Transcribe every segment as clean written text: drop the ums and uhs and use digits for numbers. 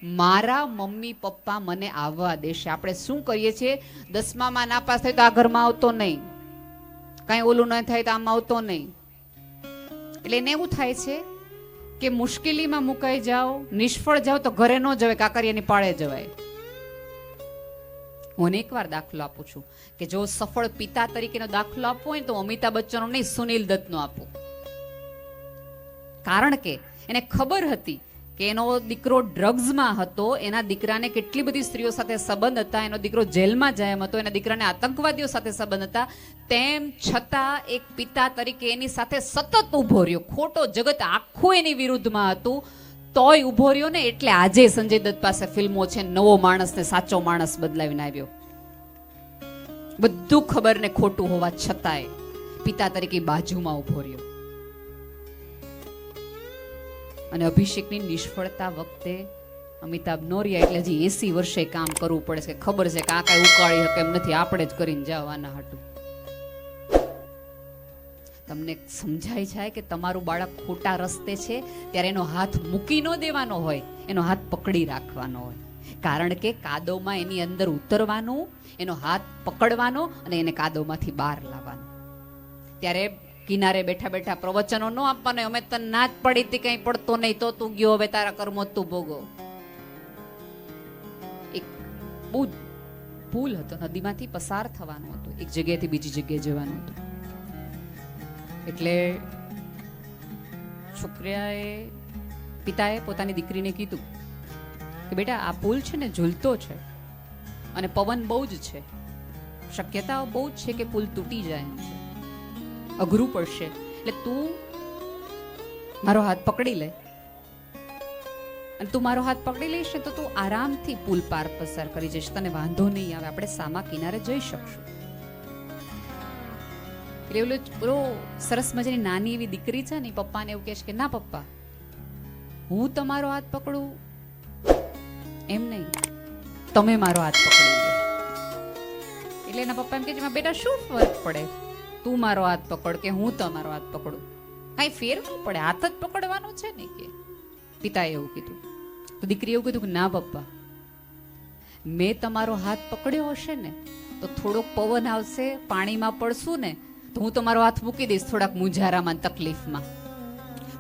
મારા mummy papa મને આવવા દેશે. આપણે શું કરીએ છીએ, 10માં નાપાસ થાય તો આ ઘરમાં આવતો નહીં, કઈ ઓલું ન થાય તો આમાં આવતો નહીં. એટલે એને એવું થાય છે કે મુશ્કેલીમાં મુકાઈ જાઓ, નિષ્ફળ જાઓ તો ઘરે ન જવાય, કાકરિયાની પાળે જવાય. હું એકવાર દાખલો આપું છું કે જો સફળ પિતા તરીકેનો દાખલો આપવો હોય તો અમિતાભ બચ્ચનનો નહીં, સુનિલ દત્તનો આપું. કારણ કે એને ખબર હતી કે એનો દીકરો ડ્રગ્સમાં હતો, એના દીકરાને કેટલી બધી સ્ત્રીઓ સાથે સંબંધ હતા, એનો દીકરો જેલમાં જાય એમ હતો, એના દીકરાને આતંકવાદીઓ સાથે સંબંધ હતા. તેમ છતાં એક પિતા તરીકે એની સાથે સતત ઉભો રહ્યો. ખોટો જગત આખું એની વિરુદ્ધમાં હતું, તોય ઉભો રહ્યો ને. એટલે આજે સંજય દત્ત પાસે ફિલ્મો છે, નવો માણસ ને સાચો માણસ બદલાવીને આવ્યો. બધું ખબર ને ખોટું હોવા છતાંય પિતા તરીકે બાજુમાં ઉભો રહ્યો. અને અભિષેકની નિષ્ફળતા વખતે અમિતાભ નો રહ્યા એટલે હજી 80 વર્ષે કામ કરવું પડે છે. ખબર છે કે આ કાંઈ ઉકાળી શકે એમ નથી, આપણે જ કરીને જવાના હાટું. તમને સમજાય છે કે તમારું બાળક ખોટા રસ્તે છે ત્યારે એનો હાથ મૂકી ન દેવાનો હોય, એનો હાથ પકડી રાખવાનો હોય. કારણ કે કાદવમાં એની અંદર ઉતરવાનું, એનો હાથ પકડવાનો અને એને કાદવમાંથી બહાર લાવવાનો. ત્યારે કિનારે બેઠા બેઠા પ્રવચનો ન આપવાનો, અમે તને ના જ પડી હતી, કઈ પડતો નહીં તો તું ગયો, હવે તારા કર્મો તું ભોગો. એક બહુ પુલ હતો, નદીમાંથી પસાર થવાનું હતું, એક જગ્યાએથી બીજી જગ્યાએ જવાનું હતું. એટલે પિતાએ પોતાની દીકરીને કીધું કે બેટા આ પુલ છે ને ઝૂલતો છે અને પવન બહુ જ છે, શક્યતાઓ બહુ જ છે કે પુલ તૂટી જાય એમ છે, અઘરું પડશે, એટલે તું મારો હાથ પકડી લે, અને તું મારો હાથ પકડી લઈશ ને તો તું આરામથી પુલ પાર પસાર કરી જઈશ, તને વાંધો નહીં આવે, આપણે સામા કિનારે જઈ શકશું. એટલે ઓલો સરસ મજાની નાની એવી દીકરી છે ને, પપ્પાને એવું કહે છે કે ના પપ્પા, હું તમારો હાથ પકડું એમ નહીં, તમે મારો હાથ પકડી લો. એટલે એના પપ્પા એમ કહે છે બેટા શું ફરક પડે, તું મારો હાથ પકડ કે હું તમારો હાથ પકડું, કઈ ફેર ન પડે, હાથ જ પકડવાનો છે ને. કે પિતાએ એવું કીધું. તો દીકરીએ એવું કીધું કે ના પપ્પા, મેં તમારો હાથ પકડ્યો હશે ને તો થોડોક પવન આવશે, પાણીમાં પડશું ને તો હું તમારો હાથ મૂકી દઈશ થોડાક મુંજારામાં, તકલીફમાં.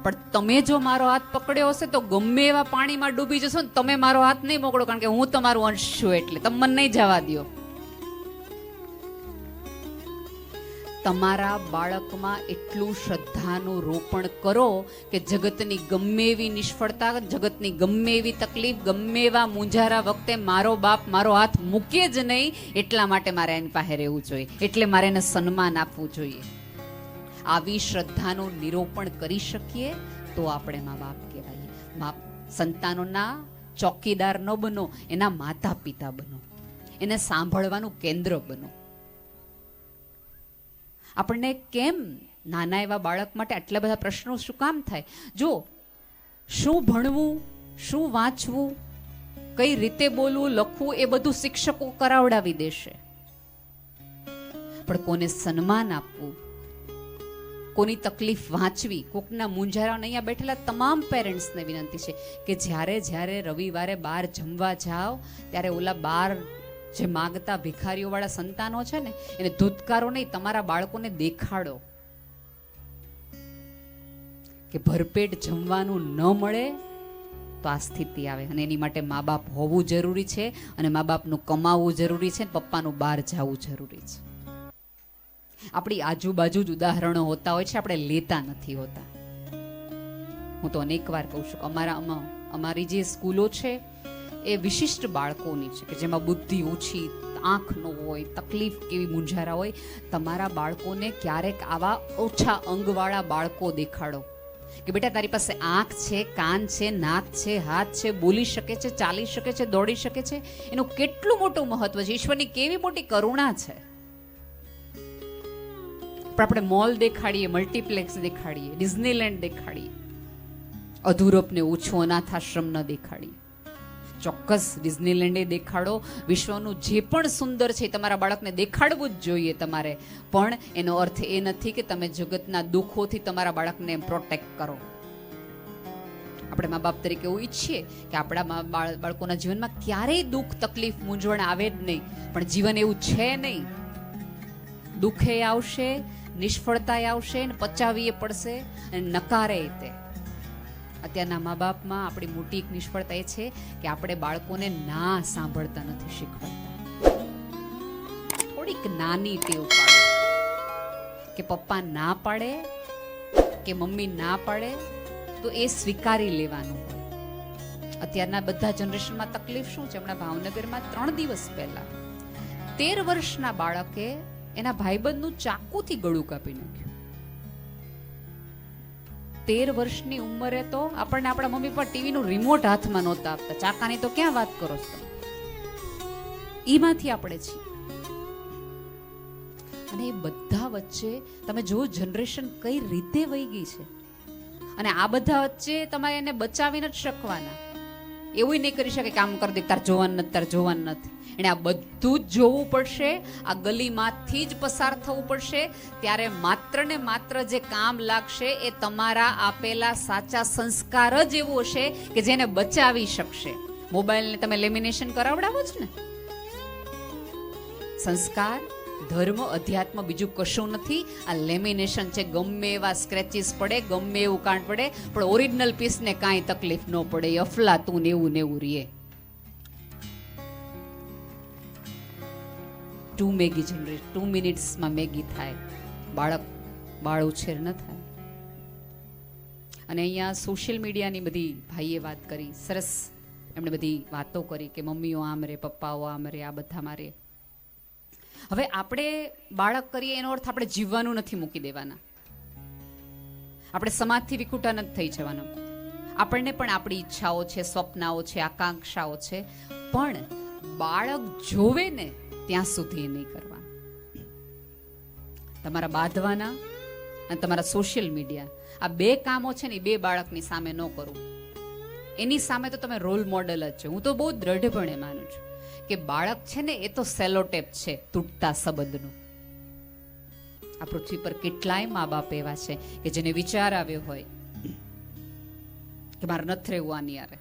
પણ તમે જો મારો હાથ પકડ્યો હશે તો ગમે એવા પાણીમાં ડૂબી જશો ને, તમે મારો હાથ નહીં મોકળો, કારણ કે હું તમારું અંશ છું, એટલે તમે મને નહીં જવા દો. તમારા બાળકમાં એટલું શ્રદ્ધાનું રોપણ કરો કે જગતની ગમે એવી નિષ્ફળતા, જગતની ગમે એવી તકલીફ, ગમે એવા મુંજારા વખતે મારો બાપ મારો હાથ મૂકે જ નહીં, એટલા માટે મારે એની પાસે રહેવું જોઈએ, એટલે મારે એને સન્માન આપવું જોઈએ. આવી શ્રદ્ધાનું નિરૂપણ કરી શકીએ તો આપણે મા બાપ કહેવાય. સંતાનોના ચોકીદાર ન બનો, એના માતા પિતા બનો, એને સાંભળવાનું કેન્દ્ર બનો. આપણને કેમ નાના એવા બાળક માટે આટલા બધા પ્રશ્નો શું કામ થાય? જો શું ભણવું, શું વાંચવું, કઈ રીતે બોલવું, લખવું, એ બધું શિક્ષકો કરાવડાવી દેશે, પણ કોને સન્માન આપવું, કોની તકલીફ વાંચવી, કોકના મૂંઝારા. અહીંયા બેઠેલા તમામ પેરેન્ટ્સને વિનંતી છે કે જ્યારે રવિવારે બહાર જમવા જાઓ ત્યારે ઓલા બહાર જે માગતા ભિખારીઓ વાળા સંતાનો છે ને, એને ધૂતકારો નહીં, તમારા બાળકોને દેખાડો કે ભરપેટ જમવાનું ન મળે તો આ સ્થિતિ આવે, અને એની માટે મા બાપ હોવું જરૂરી છે, અને મા બાપનું કમાવવું જરૂરી છે, પપ્પાનું બહાર જવું જરૂરી છે. આપણી આજુબાજુ જ ઉદાહરણો હોતા હોય છે, આપણે લેતા નથી હોતા. હું તો અનેક વાર કહું છું, અમારી જે સ્કૂલો છે એ વિશિષ્ટ બાળકોની છે કે જેમાં બુદ્ધિ ઓછી, આંખ ન હોય, તકલીફ કેવી મૂંઝારા હોય. તમારા બાળકોને ક્યારેક આવા ઓછા અંગવાળા બાળકો દેખાડો કે બેટા તારી પાસે આંખ છે, કાન છે, નાક છે, હાથ છે, બોલી શકે છે, ચાલી શકે છે, દોડી શકે છે, એનું કેટલું મોટું મહત્વ છે, ઈશ્વરની કેવી મોટી કરુણા છે. પણ આપણે મોલ દેખાડીએ, મલ્ટીપ્લેક્સ દેખાડીએ, ડિઝનીલેન્ડ દેખાડીએ, અધૂરપને ઓછું અનાથાશ્રમ ન દેખાડીએ. ચોક્કસ ડિઝનીલેન્ડે દેખાડો, વિશ્વનું જે પણ સુંદર છે તમારા બાળકને દેખાડવું જ જોઈએ તમારે, પણ એનો અર્થ એ નથી કે તમે જગતના દુઃખોથી તમારા બાળકને પ્રોટેક્ટ કરો. આપણે મા બાપ તરીકે એવું ઈચ્છીએ કે આપણા બાળકોના જીવનમાં ક્યારેય દુઃખ તકલીફ મૂંઝવણ આવે જ નહીં, પણ જીવન એવું છે નહીં. દુઃખે આવશે, નિષ્ફળતા આવશે, ને પચાવીએ પડશે અને નકારે તે. અત્યારના મા બાપમાં આપણી મોટી એક નિષ્ફળતા એ છે કે આપણે બાળકોને ના સાંભળતા નથી શીખવાડતા. થોડીક નાની ટેવ પાડો કે પપ્પા ના પાડે કે મમ્મી ના પાડે તો એ સ્વીકારી લેવાનું હોય. અત્યારના બધા જનરેશનમાં તકલીફ શું છે? હમણાં ભાવનગરમાં 3 દિવસ પહેલા 13 વર્ષના બાળકે એના ભાઈબંધનું ચાકુથી ગળું કાપી નાખ્યું. 13 વર્ષની ઉંમરે તો આપણને આપણા મમ્મી પર ટીવીનું રિમોટ હાથમાં નહોતા આપતા, ચાકાની તો ક્યાં વાત કરો છો? એમાંથી આપણે છીએ. અને એ બધા વચ્ચે તમે જો જનરેશન કઈ રીતે વહી ગઈ છે, અને આ બધા વચ્ચે તમારે એને બચાવી નથી શકવાના. એવું નહીં કરી શકે કે આમ કરી દે, તાર જોવાનું નથી, તાર જોવાનું નથી. એને આ બધું જ જોવું પડશે, આ ગલીમાંથી જ પસાર થવું પડશે. ત્યારે માત્ર ને માત્ર જે કામ લાગશે એ તમારા આપેલા સાચા સંસ્કાર જ એવું હશે કે જેને બચાવી શકશે. મોબાઈલને તમે લેમિનેશન કરાવડાવો છો ને, સંસ્કાર, ધર્મ, અધ્યાત્મ બીજું કશું નથી. આ લેમિનેશન છે. ગમે એવા સ્ક્રેચીસ પડે, ગમે એવું કાંડ પડે, પણ ઓરિજિનલ પીસને કાંઈ તકલીફ ન પડે. અફલાતું ને એવું રીએ. 2 મેગી જનરેટ, 2 મિનિટ્સમાં મેગી થાય, બાળ ઉછેર ન થાય. અને અહીંયા સોશિયલ મીડિયાની બધી ભાઈએ વાત કરી, સરસ એમણે બધી વાતો કરી કે મમ્મીઓ આમ રે, પપ્પાઓ આમ રે, આ બધા મારે. હવે આપણે બાળક કરીએ એનો અર્થ આપણે જીવવાનું નથી મૂકી દેવાના, આપણે સમાજથી વિખૂટા નથી થઈ જવાના. આપણને પણ આપણી ઈચ્છાઓ છે, સ્વપ્નાઓ છે, આકાંક્ષાઓ છે, પણ બાળક જોવે ને ત્યાં સુધી એ નહીં કરવાનું. તમારા બાંધવાના અને તમારા સોશિયલ મીડિયા, આ 2 કામો છે ને, 2 બાળકની સામે ન કરવું. એની સામે તો તમે રોલ મોડલ જ છો. હું તો બહુ દ્રઢપણે માનું છું કે બાળક છે ને એ તો સેલોટેપ છે તૂટતા સંબંધનું. આ પૃથ્વી પર કેટલાય મા બાપ એવા છે કે જેને વિચાર આવ્યો હોય કે મારે નથી રહેવું આની યાર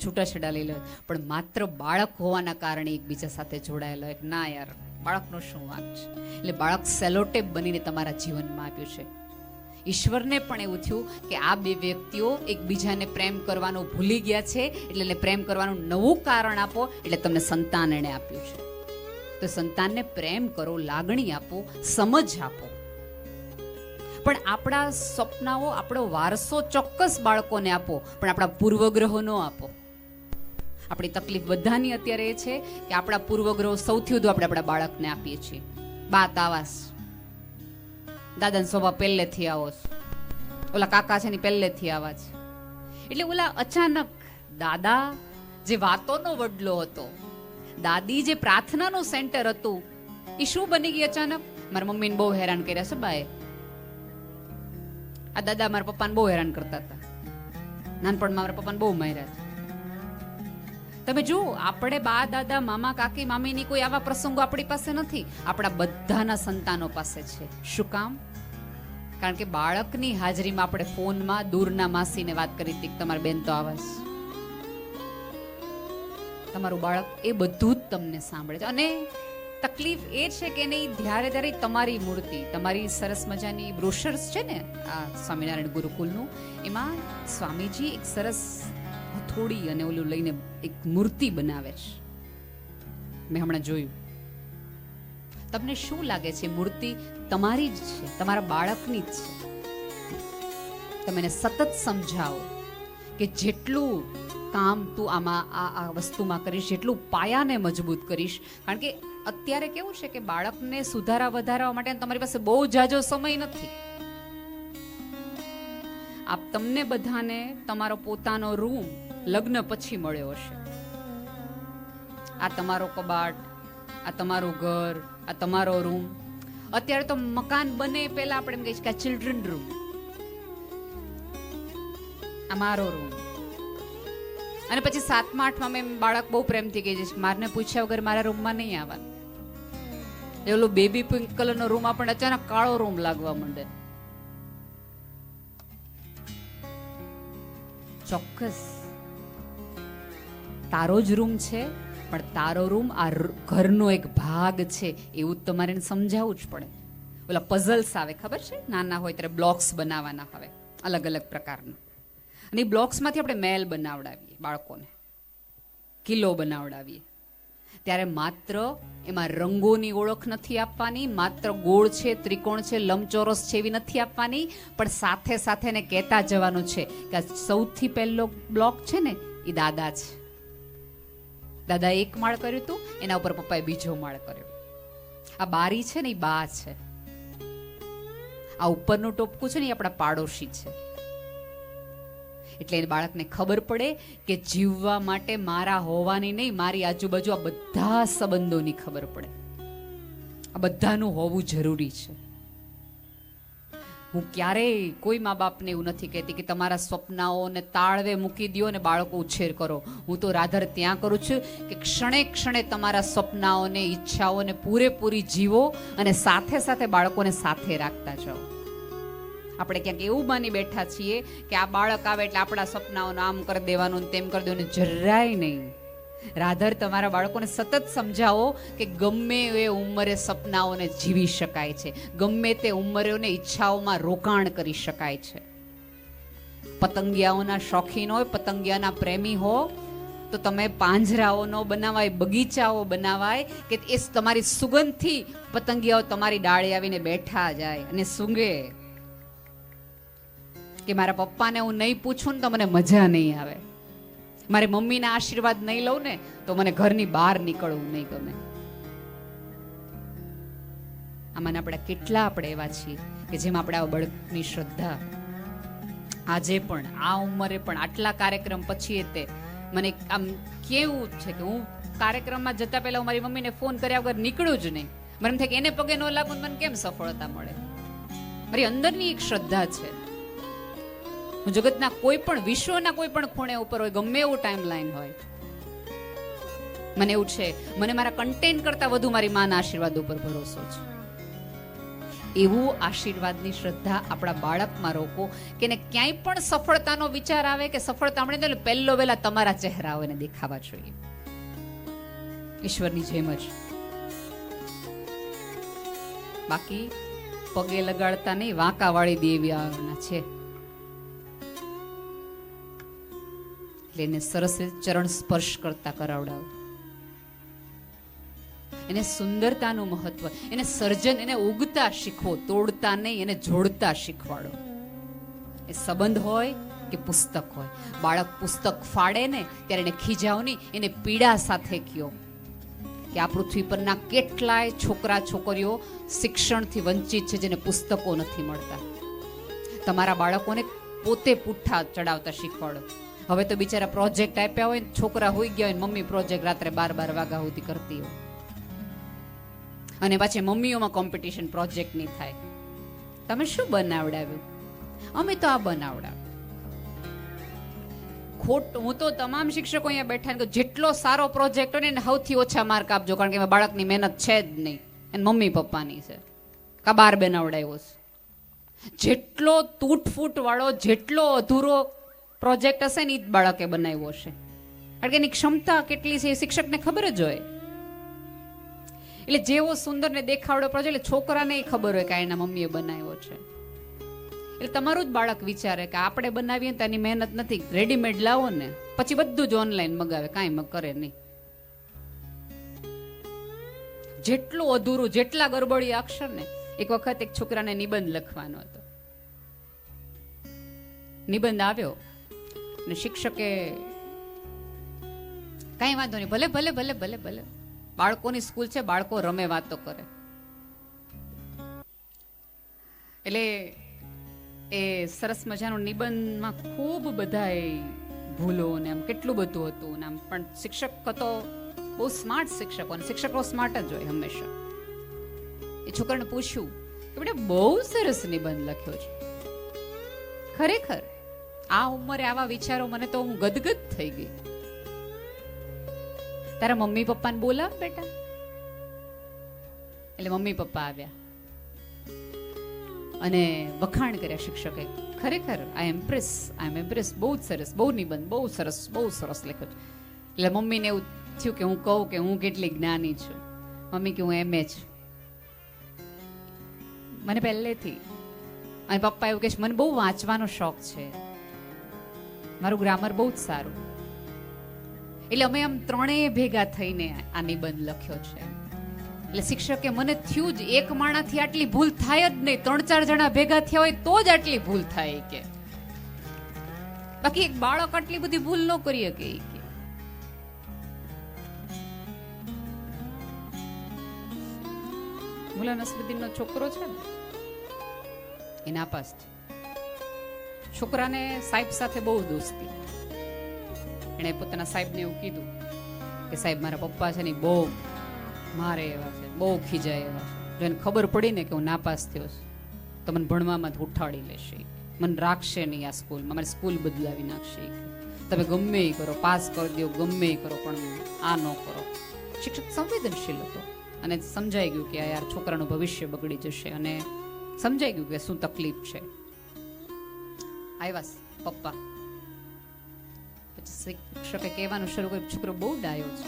છૂટાછેડા લઈ લે, પણ માત્ર બાળક હોવાના કારણે એકબીજા સાથે જોડાયેલો એક ના યાર બાળકનો શું વાંક છે. એટલે બાળક સેલોટેપ બનીને તમારા જીવનમાં આવ્યું છે. ઈશ્વરને પણ એવું થયું કે આ 2 વ્યક્તિઓ એકબીજાને પ્રેમ કરવાનું ભૂલી ગયા છે, એટલે એને પ્રેમ કરવાનું નવું કારણ આપો. એટલે તમને સંતાન એને આપ્યું છે. તો સંતાનને પ્રેમ કરો, લાગણી આપો, સમજ આપો. પણ આપણા સપનાઓ, આપણો વારસો ચોક્કસ બાળકોને આપો, પણ આપણા પૂર્વગ્રહો ન આપો. આપણી તકલીફ બધાની અત્યારે એ છે કે આપણા પૂર્વગ્રહો સૌથી વધુ આપણે આપણા બાળકને આપીએ છીએ. બાત આવાસ, દાદાનો સ્વભાવ પહેલેથી આવો છે, ઓલા કાકા છે ને પહેલેથી આવા છે. એટલે ઓલા અચાનક દાદા જે વાતોનો વડલો હતો, દાદી જે પ્રાર્થનાનું સેન્ટર હતું, એ શું બની ગઈ અચાનક? મારા મમ્મીને બહુ હેરાન કર્યા છે બાએ. આ દાદા મારા પપ્પાને બહુ હેરાન કરતા હતા, નાનપણમાં મારા પપ્પાને બહુ માર્યા છે. તમે જુઓ, આપણે બા દાદા મામા કાકી મામીની કોઈ આવા પ્રસંગો આપણી પાસે નથી, આપણા બધાના સંતાનો પાસે છે. શું કામ? કારણ કે બાળકની હાજરીમાં આપણે ફોનમાં દૂરના માસીને વાત કરી હતી, તમારી બેન તો આવે છે, તમારું બાળક એ બધું જ તમને સાંભળે છે. અને તકલીફ એ છે કે નહીં, ત્યારે તમારી મૂર્તિ, તમારી સરસ મજાની બ્રોશર્સ છે ને આ સ્વામિનારાયણ ગુરુકુલનું, એમાં સ્વામીજી એક સરસ હથોડી અને ઓલું લઈને એક મૂર્તિ બનાવે છે. મેં હમણાં જોયું. તમને શું લાગે છે? મૂર્તિ તમારી જ છે, તમારા બાળકની જ છે. તમે એને સતત સમજાવો કે જેટલું કામ તું આમાં આ વસ્તુમાં કરીશ, જેટલું પાયાને મજબૂત કરીશ. કારણ કે અત્યારે કેવું છે કે બાળકને સુધારા વધારવા માટે તમારી પાસે બહુ જાજો સમય નથી. આપ તમને બધાને તમારો પોતાનો રૂમ લગ્ન પછી મળ્યો હશે. આ તમારો કબાટ, આ તમારું ઘર, આ તમારો રૂમ. અત્યારે તો મકાન બને પહેલા આપણે એમ કહીએ કે આ ચિલ્ડ્રન રૂમ, આ મારો રૂમ. અને પછી 7મા 8મા મેં બાળક બહુ પ્રેમથી કહી છે મારને પૂછ્યા વગર મારા રૂમમાં નહીં આવવાનું. એલો બેબી પિંક કલરનો રૂમ આપણને અચાનક કાળો રૂમ લાગવા માંડે. ચોક્કસ તારો જ રૂમ છે, પણ તારો રૂમ આ ઘરનો એક ભાગ છે એવું તમારે એને સમજાવવું જ પડે. ઓલા પઝલ્સ આવે ખબર છે, નાના હોય ત્યારે બ્લોક્સ બનાવવાના આવે અલગ અલગ પ્રકારના, અને એ બ્લોક્સમાંથી આપણે મેલ બનાવડાવીએ, બાળકોને કિલ્લો બનાવડાવીએ, ત્યારે માત્ર એમાં રંગોની ઓળખ નથી આપવાની, માત્ર ગોળ છે, ત્રિકોણ છે, લંબચોરસ છે એવી નથી આપવાની, પણ સાથે સાથે એને કહેતા જવાનું છે કે આ સૌથી પહેલો બ્લોક છે ને એ દાદા છે. દાદા એક માળ કર્યું હતું, એના ઉપર પપ્પાએ બીજો માળ કર્યો. આ બારી છે ને એ બા છે, આ ઉપરનું ટોપકું છે ને એ આપણા પાડોશી છે. એટલે બાળકને ખબર પડે કે જીવવા માટે મારા હોવાની નહીં, મારી આજુબાજુ આ બધા સંબંધોની ખબર પડે. આ બધાનું હોવું જરૂરી છે. હું ક્યારેય કોઈ મા બાપને એવું નથી કહેતી કે તમારા સ્વપ્નાઓને તાળવે મૂકી દો અને બાળકો ઉછેર કરો. હું તો રાધર ત્યાં કરું છું કે ક્ષણે ક્ષણે તમારા સ્વપ્નાઓને, ઈચ્છાઓને પૂરેપૂરી જીવો અને સાથે સાથે બાળકોને સાથે રાખતા જાઓ. આપણે ક્યાંક એવું માની બેઠા છીએ કે આ બાળક આવે એટલે આપણા સપનાઓને આમ કરી દેવાનું, તેમ કરી દેવાનું, જરાય નહીં. રાધર તમારા બાળકોને સતત સમજાવો કે ગમે એ ઉંમરે સપનાઓને જીવી શકાય છે, ગમે તે ઉંમરેને ઈચ્છાઓમાં રોકાણ કરી શકાય છે. પતંગિયાઓના શોખીન હોય, પતંગિયાના પ્રેમી હો તો તમે પાંજરાઓ ન બનાવાય, બગીચાઓ બનાવાય કે એ તમારી સુગંધથી પતંગિયાઓ તમારી ડાળે આવીને બેઠા જાય અને સૂંઘે. કે મારા પપ્પાને હું નહીં પૂછું ને તો મને મજા નહીં આવે, મારી મમ્મીના આશીર્વાદ નહીં લઉં ને તો મને ઘરની બહાર નીકળવું નહીં ગમે. આમાં આપણે કેટલા એવા છીએ કે જેમ આપણે આ બળકની શ્રદ્ધા આજે પણ આ ઉંમરે પણ આટલા કાર્યક્રમ પછી તે મને આમ કેવું છે કે હું કાર્યક્રમમાં જતા પહેલા હું મારી મમ્મીને ફોન કર્યા વગર નીકળું જ નહીં. મને એમ થાય કે એને પગે ન લાગુ મને કેમ સફળતા મળે. મારી અંદરની એક શ્રદ્ધા છે. હું જગતના કોઈ પણ, વિશ્વના કોઈ પણ ખૂણે ઉપર હોય, ગમે એવું ટાઈમ લાઈન હોય, મને એવું છે, મને મારા કન્ટેન્ટ કરતા વધુ મારી માના આશીર્વાદ ઉપર ભરોસો છે. એવું આશીર્વાદની શ્રદ્ધા આપણા બાળકમાં રોકો કે એને ક્યાંય પણ સફળતાનો વિચાર આવે કે સફળતા મળે તો પહેલો વહેલા તમારા ચહેરાઓ એને દેખાવા જોઈએ. ઈશ્વરની જેમ જ. બાકી પગે લગાડતા નહીં, વાંકા વાળી દેવી આવવાના છે. એટલે એને સરસ ચરણ સ્પર્શ કરતા કરાવડાવો. એને સુંદરતાનું મહત્વ, એને સર્જન, એને ઉગતા શીખવો, તોડતા નહીં, એને જોડતા શીખવાડો. એ સંબંધ હોય કે પુસ્તક હોય. બાળક પુસ્તક ફાડે ને ત્યારે એને ખીજાવ નહીં, એને પીડા સાથે કયો કે આ પૃથ્વી પરના કેટલાય છોકરા છોકરીઓ શિક્ષણથી વંચિત છે જેને પુસ્તકો નથી મળતા. તમારા બાળકોને પોતે પુઠ્ઠા ચડાવતા શીખવાડો. હવે તો બિચારા પ્રોજેક્ટ આપ્યા હોય, છોકરા હોઈ ગયા હોય, મમ્મી પ્રોજેક્ટ રાત્રે 12 વાગ્યા સુધી કરતી હોય, અને પાછી મમ્મીઓમાં કોમ્પિટિશન પ્રોજેક્ટની થાય. તમે શું બનાવડાવ્યું? અમે તો આ બનાવડાવ્યું. ખોટ. હું તો તમામ શિક્ષકો અહીંયા બેઠા જેટલો સારો પ્રોજેક્ટ હોય ને સૌથી ઓછા માર્ક આપજો, કારણ કે એમાં બાળકની મહેનત છે જ નહીં, એને મમ્મી પપ્પાની છે, કા બાર બનાવડાવ્યો છે. જેટલો તૂટફૂટ વાળો, જેટલો અધૂરો પ્રોજેક્ટ હશે ને એ જ બાળકે બનાવ્યો હશે, કારણ કે એની ક્ષમતા કેટલી છે એ શિક્ષકને ખબર જ હોય. એટલે જેવો સુંદર ને દેખાવડો પ્રોજેક્ટ એટલે છોકરાને ખબર હોય કે એના મમ્મીએ બનાવ્યો છે. એટલે તમારું જ બાળક વિચારે કે આપણે બનાવીએ તો એની મહેનત નથી, રેડીમેડ લાવો ને, પછી બધું જ ઓનલાઈન મગાવે, કાંઈ કરે નહીં. જેટલું અધૂરું, જેટલા ગરબડી અક્ષર ને. એક વખત એક છોકરાને નિબંધ લખવાનો હતો. નિબંધ આવ્યો ને શિક્ષકે કાંઈ વાંધો નહીં, ભલે ભલે ભલે ભલે ભલે, બાળકોની સ્કૂલ છે, બાળકો રમે, વાતો કરે. એટલે એ સરસ મજાનું નિબંધમાં ખૂબ બધા ભૂલો ને આમ કેટલું બધું હતું ને આમ, પણ શિક્ષક તો બહુ સ્માર્ટ શિક્ષકો, અને શિક્ષકો સ્માર્ટ જ હોય હંમેશા. એ છોકરાને પૂછ્યું કે બેટા બહુ સરસ નિબંધ લખ્યો છે, ખરેખર આ ઉંમરે આવા વિચારો, મને તો હું ગદગદ થઈ ગઈ. તારા મમ્મી પપ્પાને બોલાવ બેટા. એટલે મમ્મી પપ્પા આવ્યા અને વખાણ કર્યા શિક્ષકે, ખરેખર આઈ એમ એમ્પ્રેસ. બહુ જ સરસ, બહુ નિબંધ, બહુ સરસ લખ્યો છે. એટલે મમ્મીને એવું થયું કે હું કહું કે હું કેટલી જ્ઞાની છું. મમ્મી કે હું એમ જ મને પહેલેથી. અને પપ્પા એવું કહે છે મને બહુ વાંચવાનો શોખ છે, મારું ગ્રામર બહુ જ સારું. એટલે અમે આમ ત્રણેય ભેગા થઈને આ નિબંધ લખ્યો છે. એટલે શિક્ષકે મને થયું જ એક માણાથી આટલી ભૂલ થાય જ નહીં, 3-4 જણા ભેગા થયા હોય તો જ આટલી ભૂલ થાય કે બાકી એક બાળક આટલી બધી ભૂલ ન કરી શકે. મુલા નસરુદ્દીનનો છોકરો છે ને એ નાપાસ છે. છોકરાને સાહેબ સાથે બહુ દોસ્તી. એણે પોતાના સાહેબને એવું કીધું કે સાહેબ મારા પપ્પા છે ને બહુ મારે એવા છે, બહુ ખીજાય એવા છે. જો એને ખબર પડી ને કે હું નાપાસ થયો છું તો મને ભણવામાં ઉઠાડી લેશે, મને રાખશે નહીં આ સ્કૂલમાં, મારી સ્કૂલ બદલાવી નાખશે. તમે ગમે એ કરો, પાસ કરી દો, ગમે એ કરો, પણ આ ન કરો. શિક્ષક સંવેદનશીલ હતો અને સમજાઈ ગયું કે યાર છોકરાનું ભવિષ્ય બગડી જશે અને સમજાઈ ગયું કે શું તકલીફ છે. આવ્યા પપ્પા પછી શિક્ષકે કહેવાનું શરૂ કર્યું છોકરો બહુ ડાયો છે,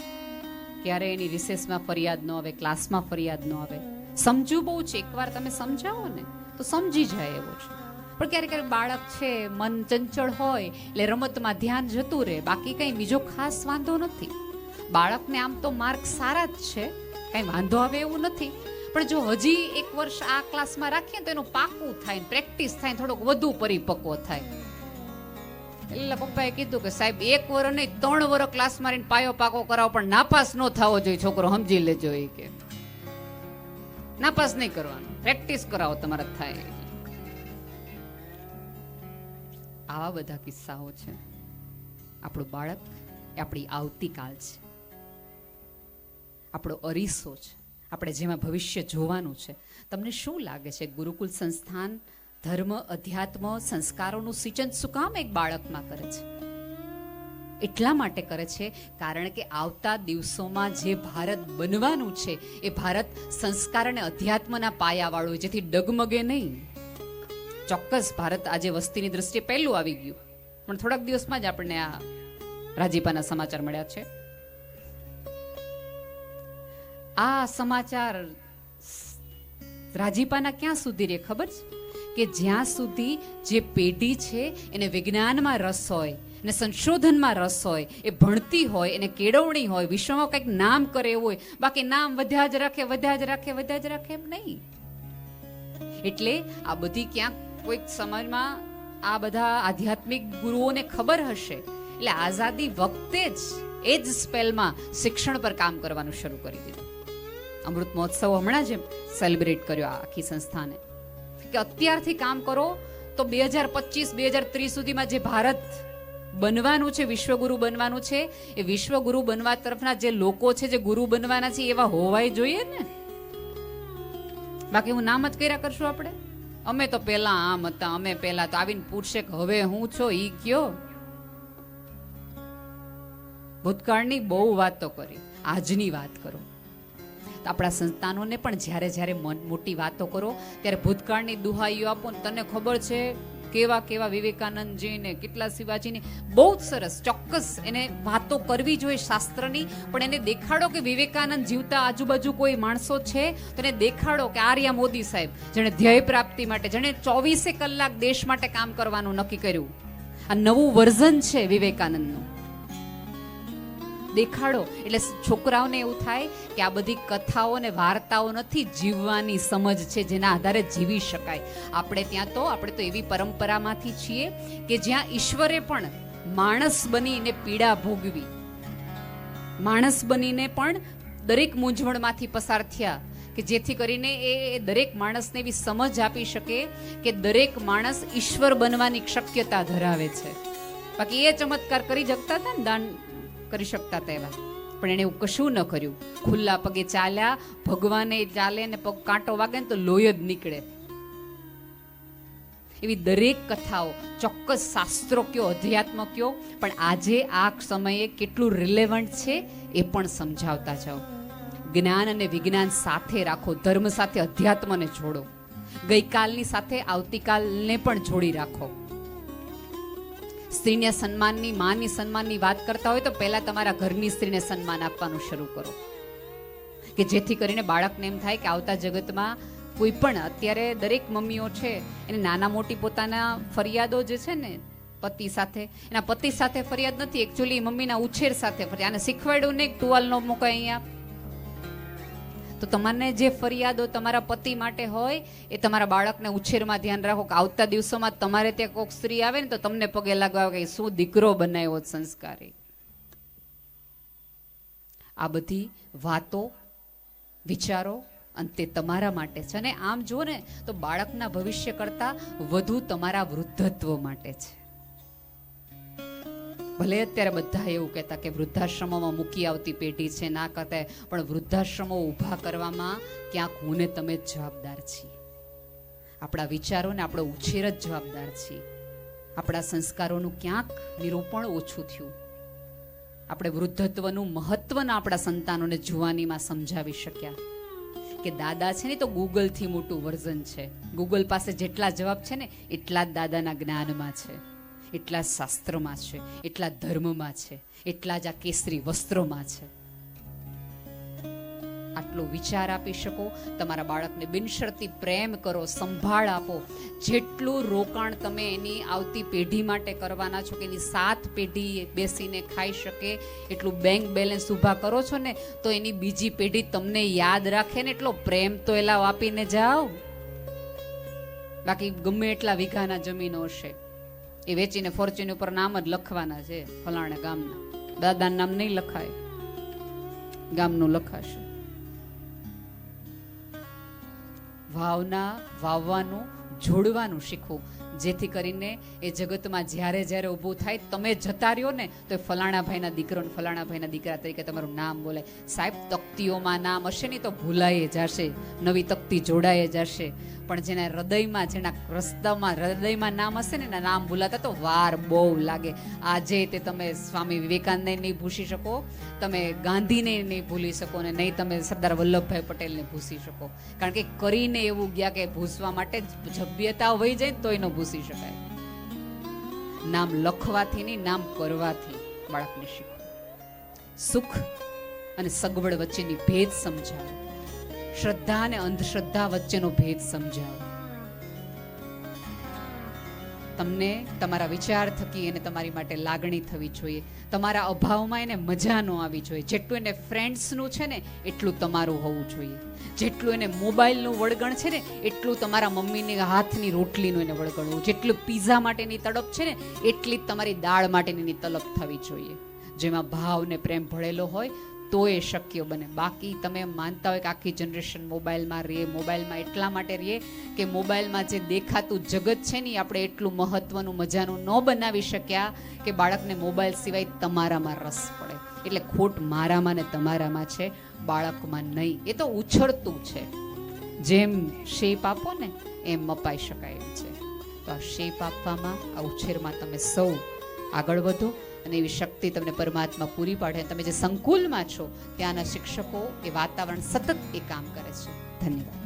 ક્યારે એની રિસેસમાં ફરિયાદ ન આવે, ક્લાસમાં ફરિયાદ ન આવે. સમજવું બહુ છે, એકવાર તમે સમજાવો ને તો સમજી જાય એવો છે. પણ ક્યારેક ક્યારેક બાળક છે મન ચંચળ હોય એટલે રમતમાં ધ્યાન જતું રહે, બાકી કંઈ બીજો ખાસ વાંધો નથી. બાળકને આમ તો માર્ક સારા જ છે, કંઈ વાંધો આવે એવું નથી. પણ જો હજી 1 વર્ષ આ ક્લાસમાં રાખીએ તો એનું પાકું થાય, પ્રેક્ટિસ થાય, થોડોક વધુ પરિપક્વ થાય. એટલે પપ્પાએ કીધું કે સાહેબ 1 વર્ષ નહીં 3 વર્ષ ક્લાસ મારીને પાયો પાકો કરાવો, પણ નાપાસ ન થવો જોઈએ છોકરો, સમજી લેજો. એ કે નાપાસ નહીં કરવાનું, પ્રેક્ટિસ કરાવો તમારા થાય. આવા બધા કિસ્સાઓ છે. આપણું બાળક એ આપણી આવતીકાલ છે, આપણો અરીસો છે, આપણે જેમાં ભવિષ્ય જોવાનું છે. તમને શું લાગે છે ગુરુકુલ સંસ્થાન ધર્મ, અધ્યાત્મ, સંસ્કારોનું સિંચન શું કામ એક બાળકમાં કરે છે? એટલા માટે કરે છે કારણ કે આવતા દિવસોમાં જે ભારત બનવાનું છે એ ભારત સંસ્કાર અને અધ્યાત્મના પાયાવાળું, જેથી ડગમગે નહીં. ચોક્કસ ભારત આજે વસ્તીની દ્રષ્ટિએ પહેલું આવી ગયું, પણ થોડાક દિવસમાં જ આપણને આ રાજીપાના સમાચાર મળ્યા છે. આ સમાચાર રાજીપાના ક્યાં સુધી રે ખબર છે? કે જ્યાં સુધી જે પેઢી છે એને વિજ્ઞાનમાં રસ હોય ને સંશોધનમાં રસ હોય, એ ભણતી હોય, એને કેળવણી હોય, વિશ્વમાં કંઈક નામ કરે એવું હોય. બાકી નામ વધ્યા જ રાખે એમ નહીં. એટલે આ બધી ક્યાંક કોઈક સમાજમાં આ બધા આધ્યાત્મિક ગુરુઓને ખબર હશે, એટલે આઝાદી વખતે જ એ જ સ્પેલમાં શિક્ષણ પર કામ કરવાનું શરૂ કરી દીધું. અમૃત મહોત્સવ હમણાં જ સેલિબ્રેટ કર્યો આ આખી સંસ્થાને, કે અત્યારથી કામ કરો તો 2025-2030 સુધીમાં જે ભારત બનવાનું છે, વિશ્વગુરુ બનવાનું છે, એ વિશ્વગુરુ બનવા તરફના જે લોકો છે, જે ગુરુ બનવાના છે, એવા હોવાય જોઈએ ને. બાકી હું નામ જ કર્યા કરશું આપણે. અમે તો પેલા આમ હતા, અમે પેલા તો આવીને પૂછશે કે હવે હું છો ઈ કયો. ભૂતકાળની બહુ વાતો કરી, આજની વાત કરો. આપણા સંતાનોને પણ જ્યારે મોટી વાતો કરો ત્યારે ભૂતકાળની દુહાઈઓ આપો ને. તને ખબર છે કેવા વિવેકાનંદજીને, કેટલા શિવાજીને, બહુ જ સરસ. ચોક્કસ એને વાતો કરવી જોઈએ શાસ્ત્રની, પણ એને દેખાડો કે વિવેકાનંદ જીવતા આજુબાજુ કોઈ માણસો છે તો એને દેખાડો કે આર્યા મોદી સાહેબ, જેણે ધ્યેય પ્રાપ્તિ માટે, જેણે 24 કલાક દેશ માટે કામ કરવાનું નક્કી કર્યું, આ નવું વર્ઝન છે વિવેકાનંદનું. દેખાડો. એટલે છોકરાઓને એવું થાય કે આ બધી કથાઓ ને વાર્તાઓ નથી, જીવવાની સમજ છે જેના આધારે જીવી શકાય. આપણે તો એવી પરંપરામાંથી છીએ કે જ્યાં ઈશ્વરે પણ માણસ બનીને પીડા ભોગવી, માણસ બનીને પણ દરેક મૂંઝવણમાંથી પસાર થયા, કે જેથી કરીને એ દરેક માણસને એવી સમજ આપી શકે કે દરેક માણસ ઈશ્વર બનવાની શક્યતા ધરાવે છે. બાકી એ ચમત્કાર કરી શકતા હતા ને, દાન કરી શકતા હતા એવા, પણ એને એવું કશું ન કર્યું. ખુલ્લા પગે ચાલ્યા, ભગવાને ચાલે ને પગ કાંટો વાગે ને તો લોહી જ નીકળે. એવી દરેક કથાઓ ચોક્કસ શાસ્ત્રો કયો, અધ્યાત્મ કયો, પણ આજે આ સમયે કેટલું રિલેવન્ટ છે એ પણ સમજાવતા જાઓ. જ્ઞાન અને વિજ્ઞાન સાથે રાખો, ધર્મ સાથે અધ્યાત્મને જોડો, ગઈકાલની સાથે આવતીકાલને પણ જોડી રાખો. સ્ત્રીને સન્માનની, માની સન્માનની વાત કરતા હોય તો પહેલા તમારા ઘરની સ્ત્રીને સન્માન આપવાનું શરૂ કરો, કે જેથી કરીને બાળકને એમ થાય કે આવતા જગતમાં કોઈ પણ, અત્યારે દરેક મમ્મીઓ છે એને નાના મોટી પોતાના ફરિયાદો જે છે ને પતિ સાથે, એના પતિ સાથે ફરિયાદ નથી, એકચ્યુઅલી મમ્મીના ઉછેર સાથે ફરિયાદ. આને શીખવાડ્યું નહીં, ટુવાલ નો મૂકાય અહીંયા. તો તમને જે ફરિયાદો તમારા પતિ માટે હોય એ તમારા બાળકને ઉછેરમાં ધ્યાન રાખો કે આવતા દિવસોમાં તમારે ત્યાં કોઈક સ્ત્રી આવે ને તો તમને પગે લાગવા કે શું દીકરો બનાવ્યો સંસ્કારી. આ બધી વાતો, વિચારો અને તે તમારા માટે છે. અને આમ જુઓ ને તો બાળકના ભવિષ્ય કરતા વધુ તમારા વૃદ્ધત્વ માટે છે. ભલે અત્યારે બધા એવું કહેતા કે વૃદ્ધાશ્રમોમાં મૂકી આવતી પેઢી છે, ના કરતા, પણ વૃદ્ધાશ્રમો ઊભા કરવામાં ક્યાંક હું ને તમે જ જવાબદાર છીએ. આપણા વિચારોને આપણો ઉછેર જ જવાબદાર છીએ. આપણા સંસ્કારોનું ક્યાંક નિરૂપણ ઓછું થયું. આપણે વૃદ્ધત્વનું મહત્વના આપણા સંતાનોને જુવાનીમાં સમજાવી શક્યા કે દાદા છે ને તો ગૂગલથી મોટું વર્ઝન છે. ગૂગલ પાસે જેટલા જવાબ છે ને એટલા જ દાદાના જ્ઞાનમાં છે, એટલા જ શાસ્ત્રમાં છે, એટલા જ ધર્મમાં છે, એટલા જ આ કેસરી વસ્ત્રોમાં છે. આટલો વિચાર આપી શકો, તમારા બાળકને બિનશરતી પ્રેમ કરો, સંભાળ આપો. જેટલું રોકાણ તમે એની આવતી પેઢી માટે કરવાના છો કે એની 7 પેઢી બેસીને ખાઈ શકે એટલું બેંક બેલેન્સ ઊભા કરો છો ને, તો એની બીજી પેઢી તમને યાદ રાખે ને એટલો પ્રેમ તો એલા આપીને જાઓ. બાકી ગમે એટલા વીઘાના જમીનો હશે એ વેચીને ફોર્ચ્યુન ઉપર નામ જ લખવાના છે, ફલાણા ગામના. દાદાનું નામ નહીં લખાય, ગામનું લખાશે. ભાવના વાવવાનું, જોડવાનું શીખવું, જેથી કરીને એ જગતમાં જ્યારે જ્યારે ઊભું થાય તમે જતા રહ્યો ને તો એ ફલાણા ભાઈના દીકરો ને ફલાણા ભાઈના દીકરા તરીકે તમારું નામ બોલાય. સાહેબ, તકતીઓમાં નામ હશે ને તો ભૂલાઈ જશે, નવી તકતી જોડાઈ જશે, પણ જેના હૃદયમાં, જેના રસ્તામાં હૃદયમાં નામ હશે ને એના નામ ભૂલાતા તો વાર બહુ લાગે. આજે તે તમે સ્વામી વિવેકાનંદને નહીં ભૂસી શકો, તમે ગાંધીને નહીં ભૂલી શકો, ને નહીં તમે સરદાર વલ્લભભાઈ પટેલને ભૂસી શકો, કારણ કે કરીને એવું ગયા કે ભૂસવા માટે જભ્યતા વહી જાય તો એનો ભૂસી શકાય. નામ લખવાથી નહીં, નામ કરવાથી બાળકને શીખો. સુખ અને સગવડ વચ્ચેની ભેદ સમજાવો, શ્રદ્ધા અને અંધશ્રદ્ધા વચ્ચેનો ભેદ સમજાવો. તમને તમારા વિચાર થકી એને તમારી માટે લાગણી થવી જોઈએ, તમારા અભાવમાં એને મજા ન આવી જોઈએ. જેટલું એને ફ્રેન્ડ્સનું છે ને એટલું તમારું હોવું જોઈએ. જેટલું એને મોબાઈલનું વળગણ છે ને એટલું તમારા મમ્મીની હાથની રોટલીનું એને વળગણવું. જેટલું પીઝા માટેની તડપ છે ને એટલી જ તમારી દાળ માટેની તલપ થવી જોઈએ. જેમાં ભાવ ને પ્રેમ ભળેલો હોય તો એ શક્ય બને. બાકી તમે માનતા હોય કે આખી જનરેશન મોબાઈલમાં રહે, મોબાઈલમાં એટલા માટે રહે કે મોબાઈલમાં જે દેખાતું જગત છે ને આપણે એટલું મહત્વનું, મજાનું ન બનાવી શક્યા કે બાળકને મોબાઈલ સિવાય તમારામાં રસ પડે. એટલે ખોટ મારામાં ને તમારામાં છે, બાળકમાં નહીં. એ તો ઉછળતું છે, જેમ શેપ આપો ને એમ મપાઈ શકાય એમ છે. તો આ શેપ આપવામાં, આ ઉછેરમાં તમે સૌ આગળ વધો અને એવી શક્તિ તમને પરમાત્મા પૂરી પાડે. તમે જે સંકુલમાં છો ત્યાંના શિક્ષકો, એ વાતાવરણ સતત એ કામ કરે છે. ધન્યવાદ.